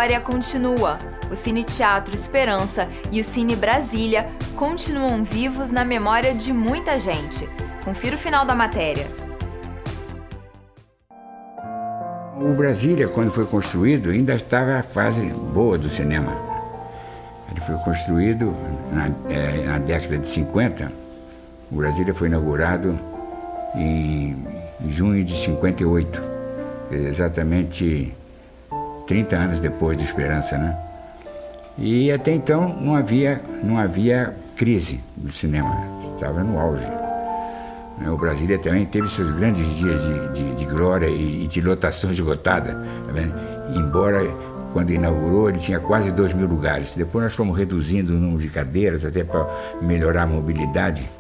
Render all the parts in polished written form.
história continua. O Cine Teatro Esperança e o Cine Brasília continuam vivos na memória de muita gente. Confira o final da matéria. O Brasília, quando foi construído, ainda estava a fase boa do cinema. Ele foi construído na década de 50. O Brasília foi inaugurado em junho de 58, exatamente 30 anos depois do Esperança, né? E até então não havia crise do cinema, estava no auge. O Brasília também teve seus grandes dias de glória e de lotação esgotada, tá vendo? Embora quando inaugurou ele tinha quase 2.000 lugares. Depois nós fomos reduzindo o número de cadeiras até para melhorar a mobilidade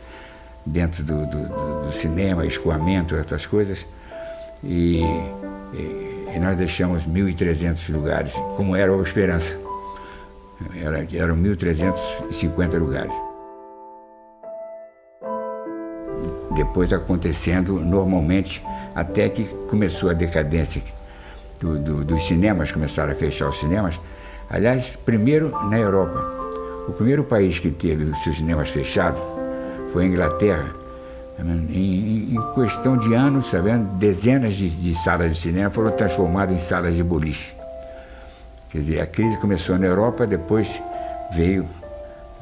dentro do cinema, escoamento, outras coisas. E nós deixamos 1.300 lugares, como era o Esperança. Eram 1.350 lugares. Depois acontecendo normalmente, até que começou a decadência dos cinemas, começaram a fechar os cinemas. Aliás, primeiro na Europa. O primeiro país que teve os seus cinemas fechados foi a Inglaterra. Em questão de anos, sabendo, dezenas de salas de cinema foram transformadas em salas de boliche. Quer dizer, a crise começou na Europa, depois veio.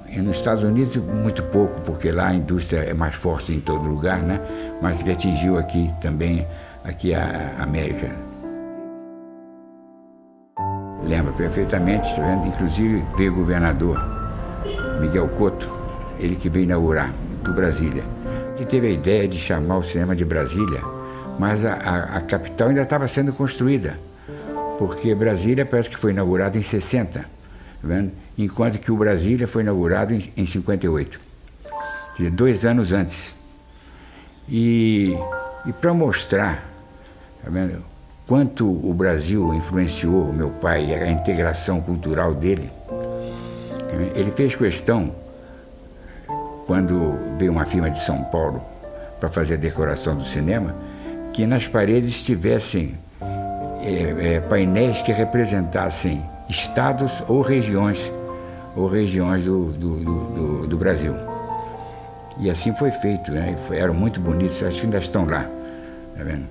E nos Estados Unidos, muito pouco, porque lá a indústria é mais forte em todo lugar, né? Mas que atingiu aqui também, aqui a América. Lembro perfeitamente, tá vendo? Inclusive veio o governador Miguel Couto, ele que veio inaugurar, do Brasília. Ele teve a ideia de chamar o cinema de Brasília, mas a capital ainda estava sendo construída, porque Brasília parece que foi inaugurado em 60, tá vendo? Enquanto que o Brasília foi inaugurado em 58, quer dizer, 2 anos antes. E para mostrar, tá vendo, quanto o Brasil influenciou o meu pai, a integração cultural dele, ele fez questão, quando veio uma firma de São Paulo para fazer a decoração do cinema, que nas paredes tivessem painéis que representassem estados ou regiões do Brasil. E assim foi feito, né? Eram muito bonitos, acho que ainda estão lá, tá vendo?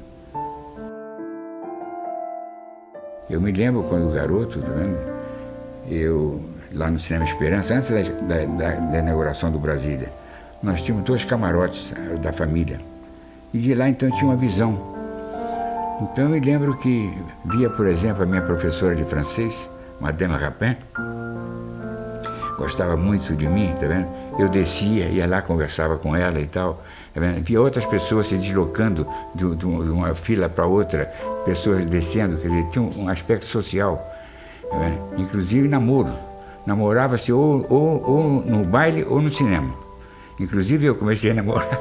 Eu me lembro quando garoto, tá vendo? Eu, lá no Cinema Esperança, antes da inauguração do Brasília, nós tínhamos 2 camarotes da família. E de lá então eu tinha uma visão. Então eu me lembro que via, por exemplo, a minha professora de francês, Madame Rapin, gostava muito de mim, tá vendo? Eu descia, ia lá, conversava com ela e tal, tá vendo? Via outras pessoas se deslocando de uma fila para outra, pessoas descendo, quer dizer, tinha um aspecto social, tá vendo? Inclusive namoro. Namorava-se ou no baile ou no cinema. Inclusive eu comecei a namorar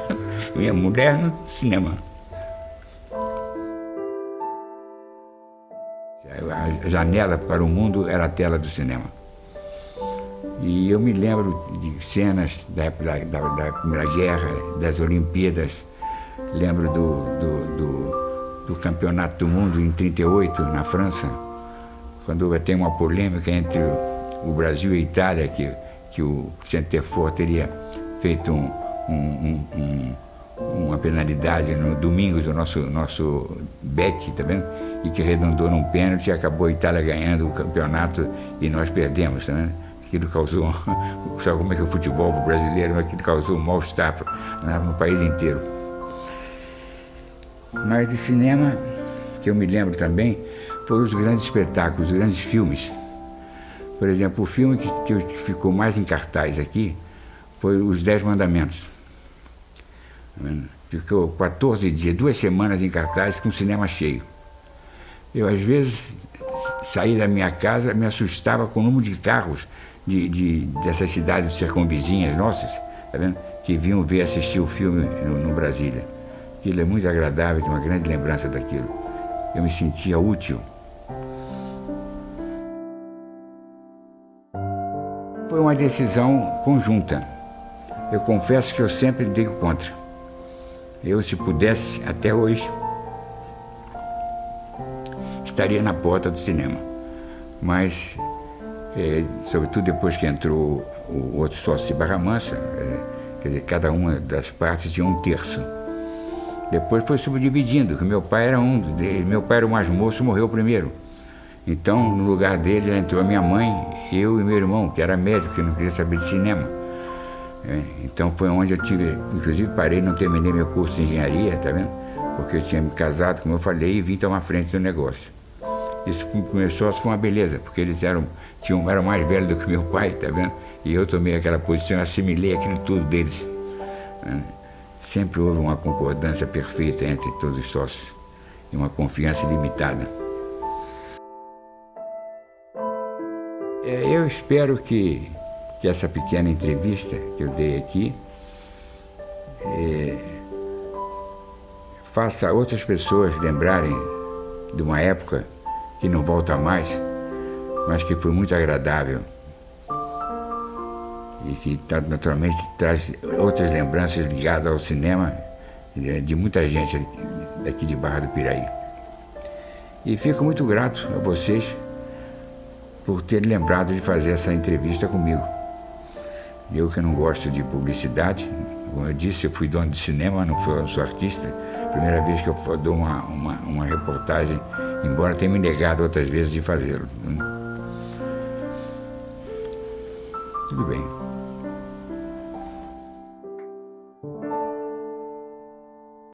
minha mulher no cinema. A janela para o mundo era a tela do cinema. E eu me lembro de cenas da época da Primeira Guerra, das Olimpíadas. Lembro do Campeonato do Mundo em 38, na França, quando tem uma polêmica entre o Brasil e a Itália, que o Centerfort teria feito uma penalidade no domingo do nosso Beck, tá vendo? E que redundou num pênalti e acabou a Itália ganhando o campeonato e nós perdemos, tá vendo? Aquilo causou, sabe como é que é o futebol brasileiro, aquilo causou um mal-estar no país inteiro. Mas de cinema, que eu me lembro também, foram os grandes espetáculos, os grandes filmes. Por exemplo, o filme que ficou mais em cartaz aqui foi Os 10 Mandamentos. Ficou 14 dias, 2 semanas em cartaz com o cinema cheio. Eu, às vezes, saía da minha casa, me assustava com o número de carros dessas cidades circunvizinhas nossas, tá vendo? Que vinham assistir o filme no Brasília. Aquilo é muito agradável, tenho uma grande lembrança daquilo. Eu me sentia útil. Foi uma decisão conjunta. Eu confesso que eu sempre dei contra. Eu, se pudesse, até hoje, estaria na porta do cinema. mas, sobretudo depois que entrou o outro sócio de Barra Mansa, quer dizer, cada uma das partes tinha um terço. Depois foi subdividindo, que meu pai era meu pai era o mais moço, morreu primeiro. Então, no lugar dele, já entrou a minha mãe, eu e meu irmão, que era médico, que não queria saber de cinema. Então foi onde eu tive, inclusive parei, não terminei meu curso de engenharia, tá vendo? Porque eu tinha me casado, como eu falei, e vim tomar frente do negócio. Isso começou a ser uma beleza, porque eles eram mais velhos do que meu pai, tá vendo? E eu tomei aquela posição, assimilei aquilo tudo deles. Sempre houve uma concordância perfeita entre todos os sócios e uma confiança ilimitada. Eu espero que essa pequena entrevista que eu dei aqui faça outras pessoas lembrarem de uma época que não volta mais, mas que foi muito agradável e que naturalmente traz outras lembranças ligadas ao cinema de muita gente daqui de Barra do Piraí. E fico muito grato a vocês por terem lembrado de fazer essa entrevista comigo. Eu que não gosto de publicidade, como eu disse, eu fui dono de cinema, não sou artista. Primeira vez que eu dou uma reportagem, embora tenha me negado outras vezes de fazê-lo. Tudo bem.